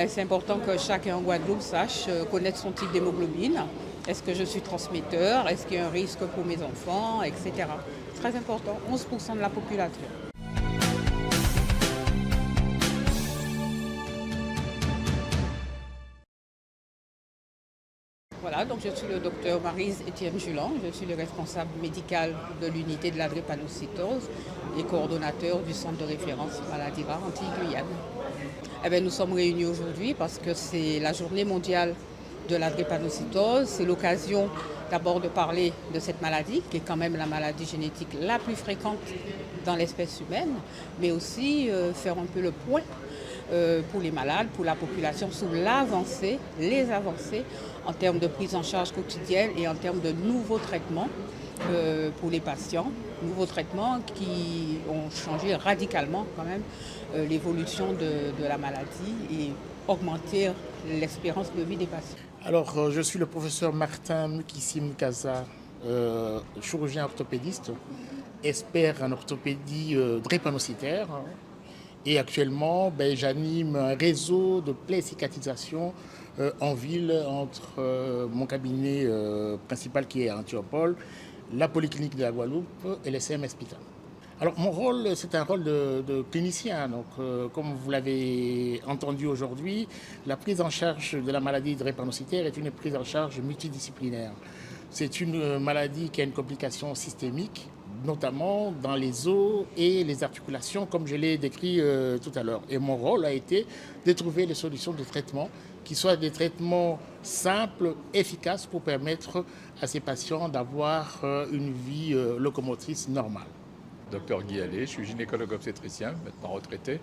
C'est important que chacun en Guadeloupe sache connaître son type d'hémoglobine. Est-ce que je suis transmetteur? Est-ce qu'il y a un risque pour mes enfants, etc. Très important, 11% de la population. Voilà, donc je suis le docteur Maryse Étienne Julan, je suis le responsable médical de l'unité de la drépanocytose et coordonnateur du centre de référence maladie rare Antilles-Guyane. Eh bien, nous sommes réunis aujourd'hui parce que c'est la journée mondiale de la drépanocytose. C'est l'occasion d'abord de parler de cette maladie, qui est quand même la maladie génétique la plus fréquente dans l'espèce humaine, mais aussi faire un peu le point pour les malades, pour la population, sur l'avancée, les avancées en termes de prise en charge quotidienne et en termes de nouveaux traitements pour les patients. Nouveaux traitements qui ont changé radicalement quand même l'évolution de la maladie et augmenter l'espérance de vie des patients. Alors, je suis le professeur Martin Mukissim Kaza, chirurgien orthopédiste, expert en orthopédie drépanocytaire. Et actuellement, j'anime un réseau de plaies cicatrisation en ville entre mon cabinet principal qui est à Antiople, la Polyclinique de la Guadeloupe et le CMS Hospital. Alors mon rôle, c'est un rôle de clinicien. Donc, comme vous l'avez entendu aujourd'hui, la prise en charge de la maladie drépanocytaire est une prise en charge multidisciplinaire. C'est une maladie qui a une complication systémique, notamment dans les os et les articulations, comme je l'ai décrit tout à l'heure. Et mon rôle a été de trouver les solutions de traitement qui soient des traitements simples, efficaces pour permettre à ces patients d'avoir une vie locomotrice normale. Docteur Guy Allais, je suis gynécologue obstétricien, maintenant retraité,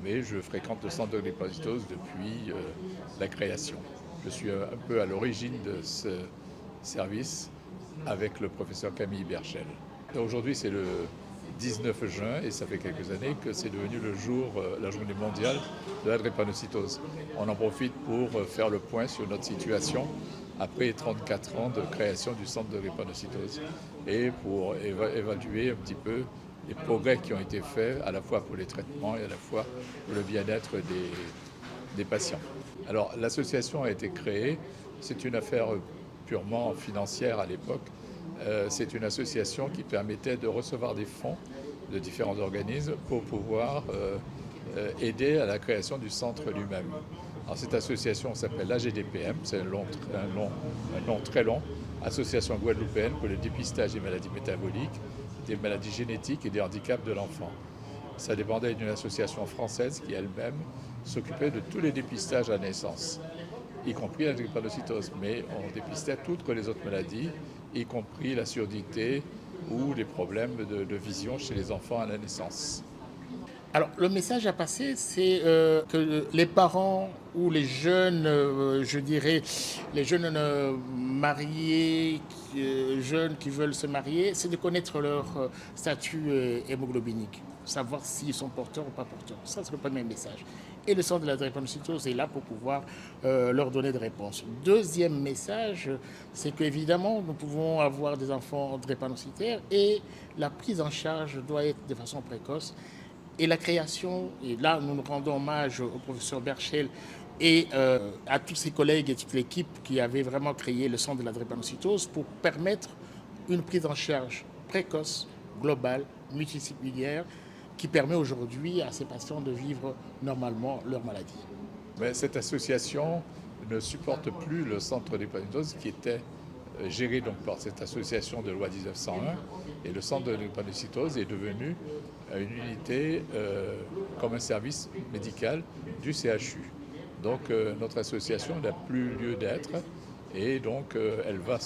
mais je fréquente le centre de drépanocytose depuis la création. Je suis un peu à l'origine de ce service avec le professeur Camille Berchel. Aujourd'hui, c'est le 19 juin et ça fait quelques années que c'est devenu le jour, la journée mondiale de la drépanocytose. On en profite pour faire le point sur notre situation après 34 ans de création du centre de drépanocytose et pour évaluer un petit peu les progrès qui ont été faits à la fois pour les traitements et à la fois pour le bien-être des patients. Alors l'association a été créée, c'est une affaire purement financière à l'époque. C'est une association qui permettait de recevoir des fonds de différents organismes pour pouvoir aider à la création du centre lui-même. Alors, cette association s'appelle l'AGDPM, c'est un nom très long, Association guadeloupéenne pour le dépistage des maladies métaboliques, des maladies génétiques et des handicaps de l'enfant. Ça dépendait d'une association française qui elle-même s'occupait de tous les dépistages à naissance, y compris la drépanocytose, mais on dépistait toutes les autres maladies, y compris la surdité ou les problèmes de vision chez les enfants à la naissance. Alors, le message à passer, c'est que les parents ou les jeunes, je dirais, les jeunes mariés, jeunes qui veulent se marier, c'est de connaître leur statut hémoglobinique, savoir s'ils sont porteurs ou pas porteurs. Ça, c'est le premier message. Et le centre de la drépanocytose est là pour pouvoir leur donner des réponses. Deuxième message, c'est qu'évidemment, nous pouvons avoir des enfants drépanocytaires et la prise en charge doit être de façon précoce. Et la création, et là nous nous rendons hommage au professeur Berchel et à tous ses collègues et toute l'équipe qui avait vraiment créé le centre de la drépanocytose pour permettre une prise en charge précoce, globale, multidisciplinaire, qui permet aujourd'hui à ces patients de vivre normalement leur maladie. Mais cette association ne supporte plus le centre de drépanocytose qui était géré donc par cette association de loi 1901 et le centre de drépanocytose est devenu une unité comme un service médical du CHU. Donc notre association n'a plus lieu d'être et donc elle va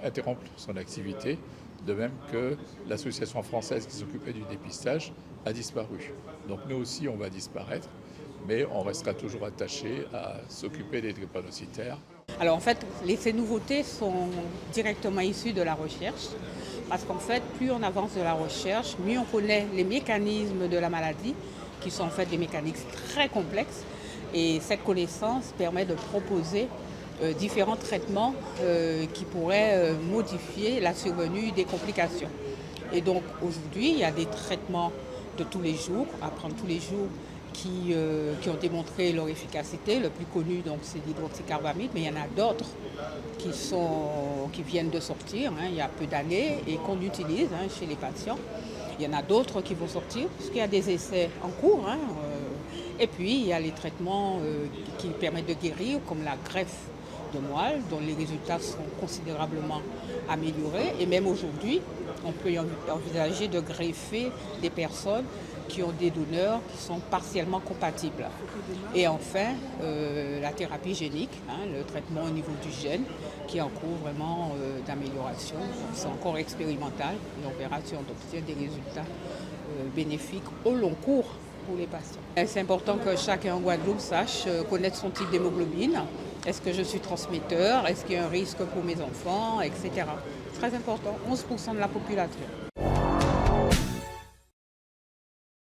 interrompre son activité, de même que l'association française qui s'occupait du dépistage a disparu. Donc nous aussi on va disparaître, mais on restera toujours attaché à s'occuper des drépanocytaires. Alors en fait, ces nouveautés sont directement issues de la recherche, parce qu'en fait, plus on avance de la recherche, mieux on connaît les mécanismes de la maladie, qui sont en fait des mécanismes très complexes, et cette connaissance permet de proposer différents traitements qui pourraient modifier la survenue des complications. Et donc aujourd'hui, il y a des traitements de tous les jours, à prendre tous les jours, qui ont démontré leur efficacité. Le plus connu, donc, c'est l'hydroxycarbamide, mais il y en a d'autres qui viennent de sortir il y a peu d'années et qu'on utilise chez les patients. Il y en a d'autres qui vont sortir, parce qu'il y a des essais en cours. Et puis, il y a les traitements qui permettent de guérir, comme la greffe de moelle, dont les résultats sont considérablement améliorés. Et même aujourd'hui, on peut envisager de greffer des personnes qui ont des donneurs qui sont partiellement compatibles. Et enfin, la thérapie génique, le traitement au niveau du gène, qui est en cours vraiment d'amélioration. C'est encore expérimental et on verra si on obtient des résultats bénéfiques au long cours pour les patients. C'est important que chacun en Guadeloupe sache connaître son type d'hémoglobine. Est-ce que je suis transmetteur? Est-ce qu'il y a un risque pour mes enfants, etc. Très important, 11% de la population.